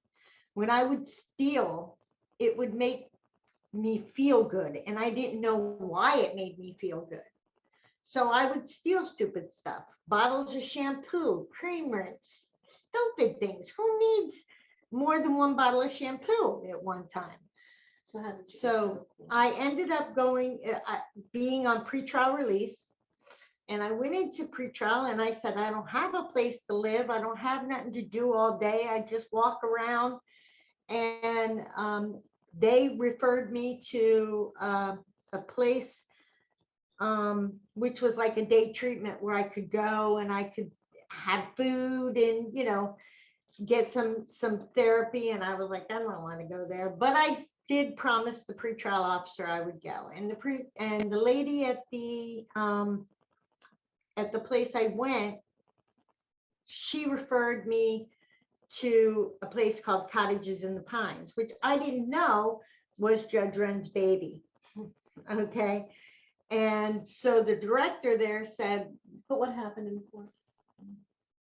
When I would steal, it would make me feel good. And I didn't know why it made me feel good. So I would steal stupid stuff, bottles of shampoo, cream rinse, stupid things. Who needs more than 1 bottle of shampoo at one time? So how did you So I ended up being on pretrial release, and I went into pretrial and I said, I don't have a place to live. I don't have nothing to do all day. I just walk around. And they referred me to a place which was like a day treatment where I could go and I could have food and, get some therapy. And I was like, I don't want to go there, but I did promise the pretrial officer I would go. And the lady at the place I went, she referred me to a place called Cottages in the Pines, which I didn't know was Judge Wren's baby. Okay. And so the director there said, But what happened in court?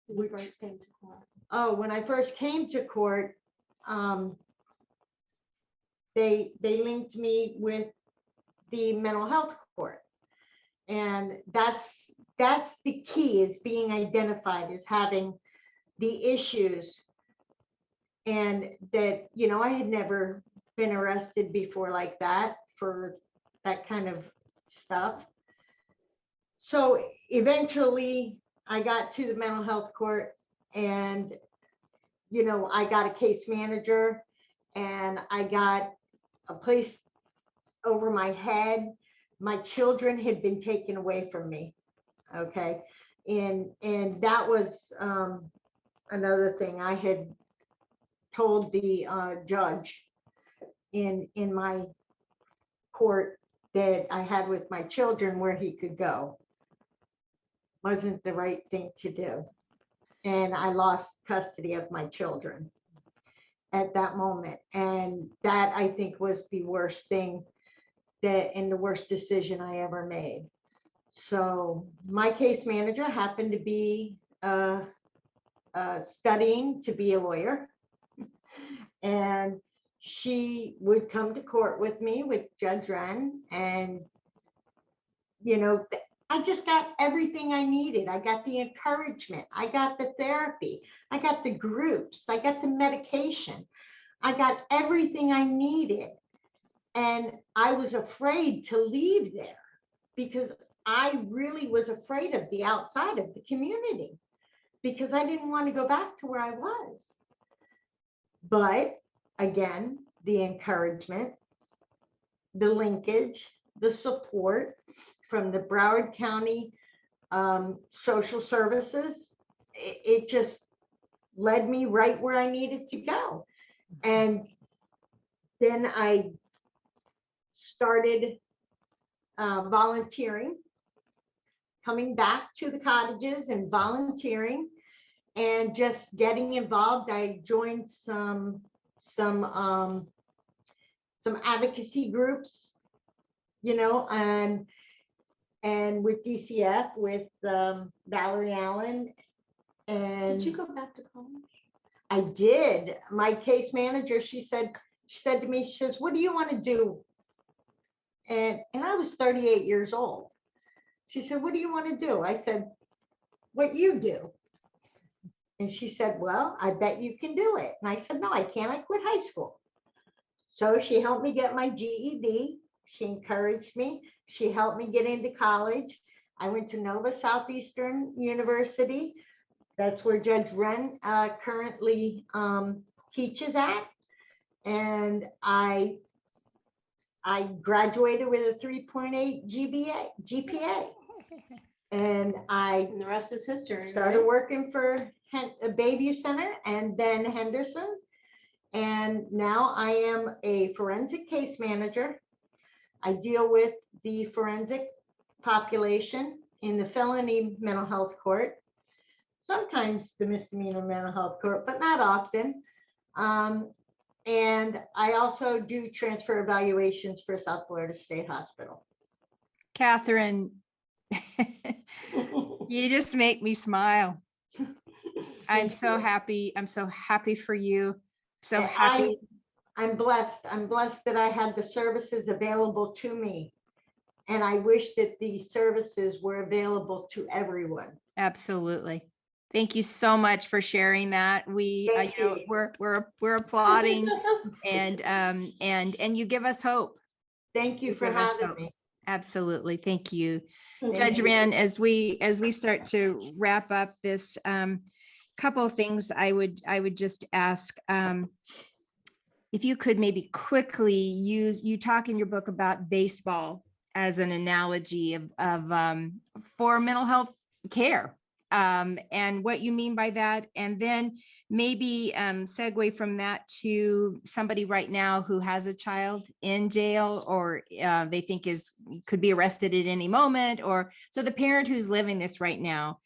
When you first came to court? oh, when I first came to court, they linked me with the mental health court. And that's the key, is being identified, is having the issues. And that, I had never been arrested before like that for that kind of stuff. So eventually I got to the mental health court, and, I got a case manager, and I got a place over my head. My children had been taken away from me. Okay. And that was another thing. I had told the judge in my court that I had with my children where he could go. Wasn't the right thing to do. And I lost custody of my children at that moment. And that, I think, was the worst thing, and the worst decision I ever made. So my case manager happened to be studying to be a lawyer. And she would come to court with me, with Judge Wren, and, I just got everything I needed. I got the encouragement. I got the therapy. I got the groups. I got the medication. I got everything I needed. And I was afraid to leave there because I really was afraid of the outside of the community, because I didn't want to go back to where I was. But again, the encouragement, the linkage, the support from the Broward County Social Services, it just led me right where I needed to go. And then I started volunteering, coming back to the cottages and volunteering and just getting involved. I joined some advocacy groups, and with DCF, with Valerie Allen. And Did you go back to college? I did. My case manager, she said to me, she says, "What do you want to do?" And I was 38 years old. She said, "What do you want to do?" I said, "What you do." And she said, "Well, I bet you can do it." And I said, "No, I can't. I quit high school." So she helped me get my GED. She encouraged me. She helped me get into college. I went to Nova Southeastern University. That's where Judge Wren currently teaches at. And I graduated with a 3.8 GPA. And I And the rest is history. started right? working for a Bayview Center and then Henderson. And now I am a forensic case manager. I deal with the forensic population in the felony mental health court, sometimes the misdemeanor mental health court, but not often. And I also do transfer evaluations for South Florida State Hospital. Catherine, you just make me smile. I'm Thank so you. happy. I'm so happy for you. So And happy. I'm blessed. I'm blessed that I had the services available to me. And I wish that the services were available to everyone. Absolutely. Thank you so much for sharing that. We, Thank you. we're applauding and you give us hope. Thank you You for give us having hope. me. Absolutely. Thank you. Thank Judge you. Wren, as we start to wrap up this, couple of things I would just ask, if you could maybe quickly you talk in your book about baseball as an analogy of for mental health care, and what you mean by that, and then maybe segue from that to somebody right now who has a child in jail, or they think could be arrested at any moment, or so the parent who's living this right now,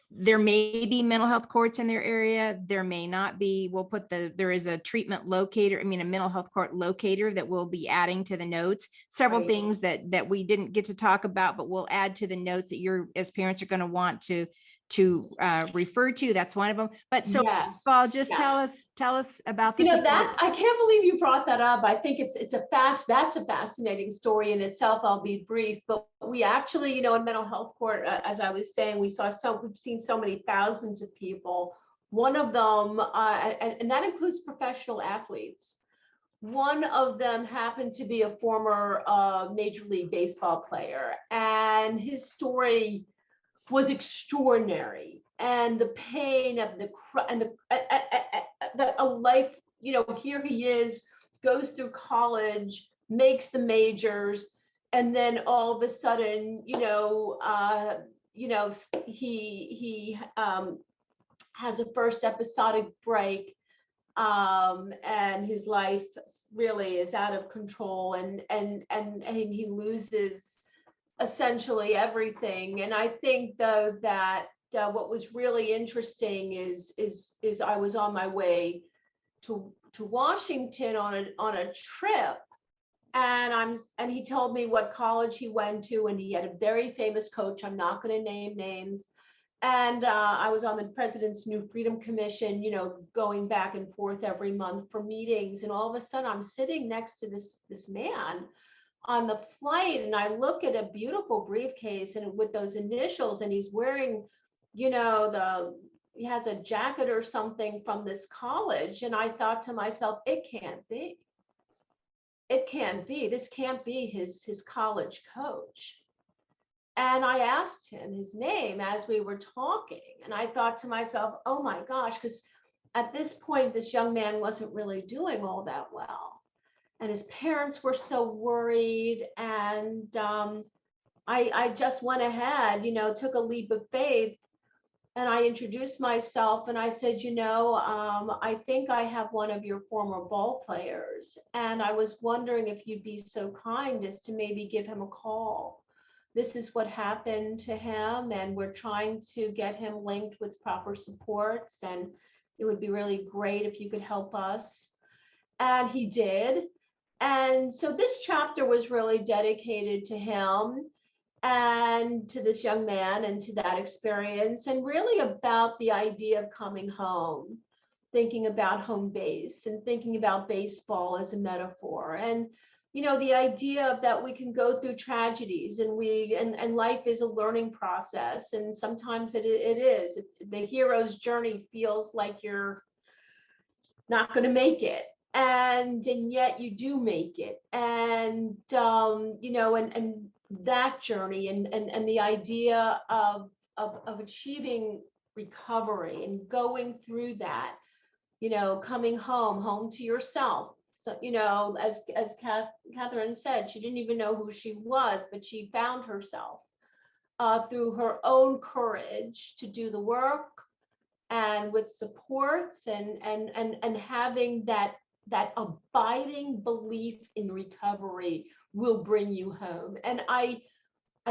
there may be mental health courts in their area. There may not be. We'll put there is a treatment locator, a mental health court locator that we'll be adding to the notes. Several Right. things that we didn't get to talk about, but we'll add to the notes that you're, as parents, are going to want to refer to. That's one of them. But so Yes. Paul, just yes. tell us about You this. know, that I can't believe you brought that up. I think that's a fascinating story in itself. I'll be brief, but we actually, in mental health court, as I was saying, we've seen so many thousands of people. One of them, and that includes professional athletes. One of them happened to be a former Major League Baseball player, and his story was extraordinary. And the pain of a life, here he is, goes through college, makes the majors, and then all of a sudden, he has a first episodic break, and his life really is out of control, and he loses essentially everything. And I think, though, that what was really interesting is I was on my way to Washington on a trip, and he told me what college he went to, and he had a very famous coach. I'm not going to name names. And I was on the President's New Freedom Commission, going back and forth every month for meetings. And all of a sudden, I'm sitting next to this man on the flight, and I look at a beautiful briefcase and with those initials, and he's wearing, he has a jacket or something from this college. And I thought to myself, it can't be. This can't be his college coach. And I asked him his name as we were talking, and I thought to myself, oh my gosh, because at this point, this young man wasn't really doing all that well. And his parents were so worried. And I just went ahead, took a leap of faith. And I introduced myself, and I said, I think I have one of your former ball players. And I was wondering if you'd be so kind as to maybe give him a call. This is what happened to him, and we're trying to get him linked with proper supports. And it would be really great if you could help us. And he did. And so this chapter was really dedicated to him and to this young man and to that experience, and really about the idea of coming home, thinking about home base and thinking about baseball as a metaphor. And, the idea that we can go through tragedies, and life is a learning process. And sometimes it is. The hero's journey feels like you're not going to make it. And yet you do make it. And, and that journey and the idea of achieving recovery and going through that, coming home to yourself. So, as Catherine said, she didn't even know who she was, but she found herself through her own courage to do the work, and with supports, and having that abiding belief in recovery will bring you home. And I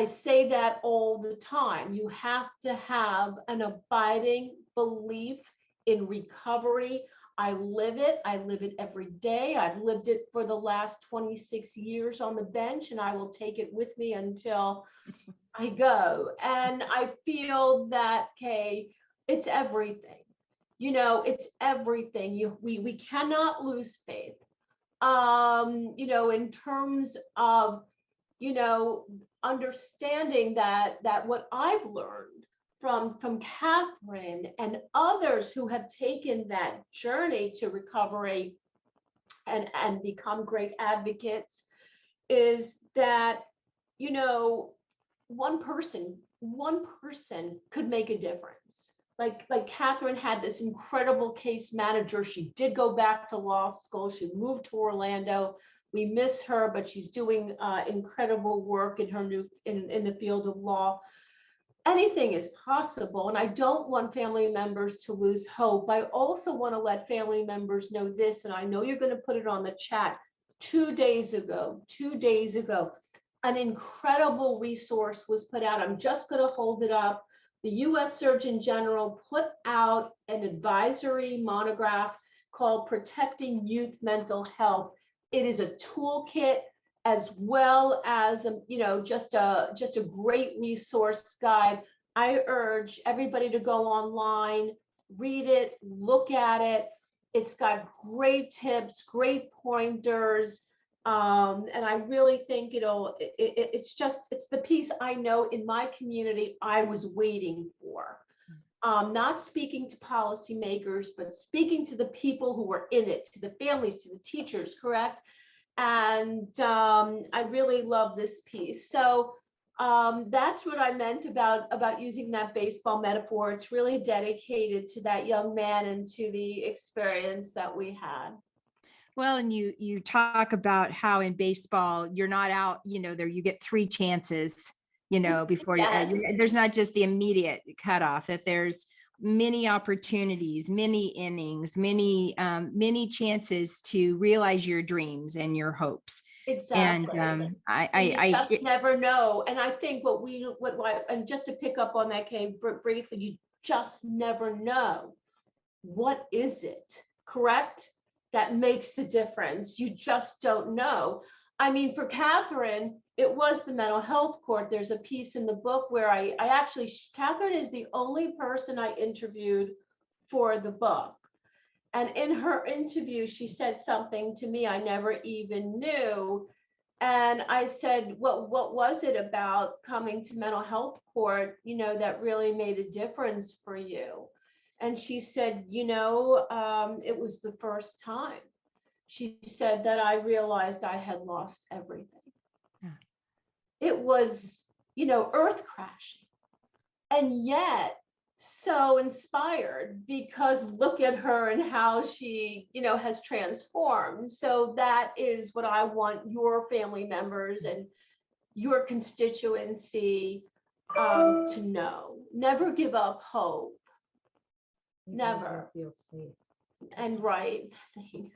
say that all the time. You have to have an abiding belief in recovery. I live it every day. I've lived it for the last 26 years on the bench, and I will take it with me until I go. And I feel that, Kay, it's everything. It's everything. We cannot lose faith. In terms of, understanding that what I've learned from Catherine and others who have taken that journey to recovery and become great advocates is that, one person could make a difference. Like Catherine had this incredible case manager. She did go back to law school. She moved to Orlando. We miss her, but she's doing incredible work in the field of law. Anything is possible. And I don't want family members to lose hope. I also want to let family members know this, and I know you're going to put it on the chat. 2 days ago, an incredible resource was put out. I'm just going to hold it up the US Surgeon General put out an advisory monograph called Protecting Youth Mental Health. It is a toolkit as well as just a great resource guide. I urge everybody to go online, read it, look at it. It's got great tips, great pointers. And I really think it's the piece I know in my community I was waiting for. Not speaking to policymakers, but speaking to the people who were in it, to the families, to the teachers, correct? And I really love this piece. So that's what I meant about using that baseball metaphor. It's really dedicated to that young man and to the experience that we had. Well, and you talk about how in baseball, you're not out, there you get 3 chances, before Yes. there's not just the immediate cutoff, that there's many opportunities, many innings, many chances to realize your dreams and your hopes. Exactly. And you just never know. And I think and just to pick up on that, Kay, briefly, you just never know. What is it, correct? That makes the difference. You just don't know. I mean, for Catherine, it was the mental health court. There's a piece in the book where Catherine is the only person I interviewed for the book. And in her interview, she said something to me I never even knew. And I said, what was it about coming to mental health court, that really made a difference for you? And she said, it was the first time. She said that I realized I had lost everything. Yeah. It was, earth crashing. And yet so inspired, because look at her and how she, has transformed. So that is what I want your family members and your constituency to know. Never give up hope. Never. Feel safe. And right. Thanks.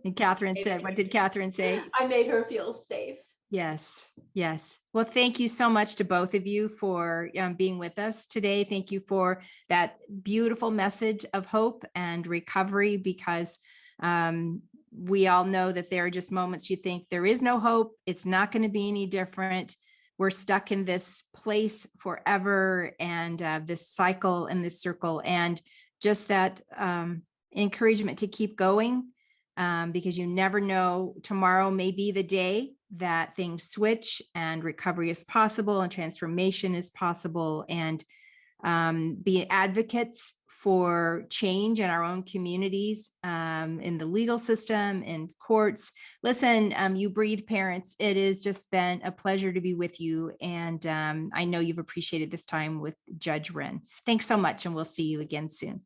And Catherine said, what did Catherine say? I made her feel safe. Yes. Yes. Well, thank you so much to both of you for being with us today. Thank you for that beautiful message of hope and recovery, because we all know that there are just moments you think there is no hope. It's not going to be any different. We're stuck in this place forever, and this cycle and this circle, and just that encouragement to keep going, because you never know, tomorrow may be the day that things switch and recovery is possible and transformation is possible, and be advocates for change in our own communities, in the legal system, in courts. Listen, you breathe parents, it has just been a pleasure to be with you. And I know you've appreciated this time with Judge Wren. Thanks so much, and we'll see you again soon.